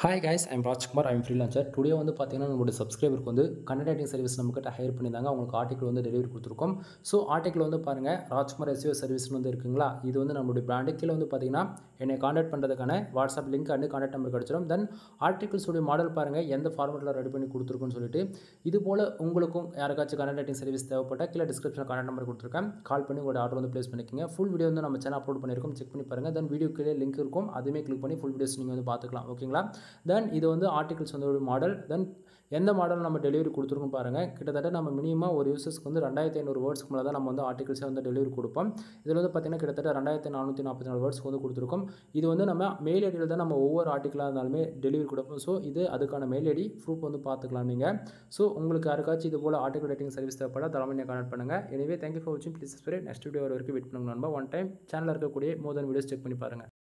Hi guys, I'm Rajkumar. I'm freelancer. Today வந்து பாத்தீங்கன்னா நம்மளோட சப்ஸ்கிரைபருக்கு வந்து கண்டென்ட் ரைட்டிங் சர்வீஸ் நம்மகிட்ட ஹையர் பண்ணிருந்தாங்க. அவங்களுக்கு ஆர்டிகல் வந்து டெலிவரி கொடுத்துருக்கோம். ஸோ ஆர்டிகல் வந்து பாருங்க ராஜ்குமார் SEO சர்வீஸ்னு வந்து இருக்குங்களா, இது வந்து நம்மளுடைய பிராண்டு கீழே வந்து பார்த்தீங்கன்னா என்னை காண்டாக்ட் பண்ணுறதுக்கான WhatsApp link and contact number கிடச்சிடும். தென் ஆர்டிகல்ஸோடைய மாடல் பாருங்கள் எந்த ஃபார்மெட்டில் ரெடி பண்ணி கொடுத்துருக்குன்னு சொல்லிட்டு. இது போல் உங்களுக்கும் யாருக்காச்சும் கண்டென்ட் ரைட்டிங் சர்வீஸ் தேவைப்பட்டால் கீழே டிஸ்கிரிப்ஷனில் காண்டாக்ட் நம்பர் கொடுத்துருக்கேன். கால் பண்ணி உங்களோட ஆர்டர் வந்து ப்ளேஸ் பண்ணிக்கோங்க. ஃபுல் வீடியோ வந்து நம்ம சேனல் அப்லோட் பண்ணியிருக்கோம், செக் பண்ணி பாருங்கள். தென் வீடியோ கீழே லிங்க் இருக்கும், அதுவுமே கிளிக் பண்ணி ஃபுல் வீடியோஸ் நீங்கள் வந்து பார்த்துக்கலாம். ஓகேங்களா. தென் இது வந்து ஆர்டிகல்ஸ் வந்து ஒரு மாடல். தென் எந்த மாடல் நம்ம டெலிவரி கொடுத்துருக்கோம் பாருங்கள். கிட்டத்தட்ட நம்ம மினிமம் ஒரு யூசர்ஸ்க்கு வந்து 2500 வேர்ட்ஸ்க்கு மேலே தான் நம்ம வந்து ஆர்டிகல்ஸை வந்து டெலிவரி கொடுப்போம். இதில் வந்து பார்த்திங்கன்னா கிட்டத்தட்ட 2444 வேர்ட்ஸ்க்கு வந்து கொடுத்துருக்கோம். இது வந்து நம்ம மெயில் ஐடியில் தான் நம்ம ஒவ்வொரு ஆர்டிக்கலாக இருந்தாலுமே டெலிவரி கொடுப்போம். ஸோ இது அதுக்கான மெயில் ஐடி ப்ரூஃப் வந்து பார்த்துக்கலாம் நீங்கள். ஸோ உங்களுக்கு யாருக்காச்சும் இது போல் ஆர்டிகல் ரைட்டிங் சர்வீஸ் தேவைப்பட தலைமையை கான்டாக்ட் பண்ணுங்கள். எனவே தேங்க்யூ ஃபார் வாட்சிங். Please subscribe. நெக்ஸ்ட் வீடியோ வரைக்கும் வெயிட் பண்ணுங்க நண்பா. ஒன் டைம் சேனலில் இருக்கக்கூடிய மோர் தென் வீடியோஸ் செக் பண்ணி பாருங்கள்.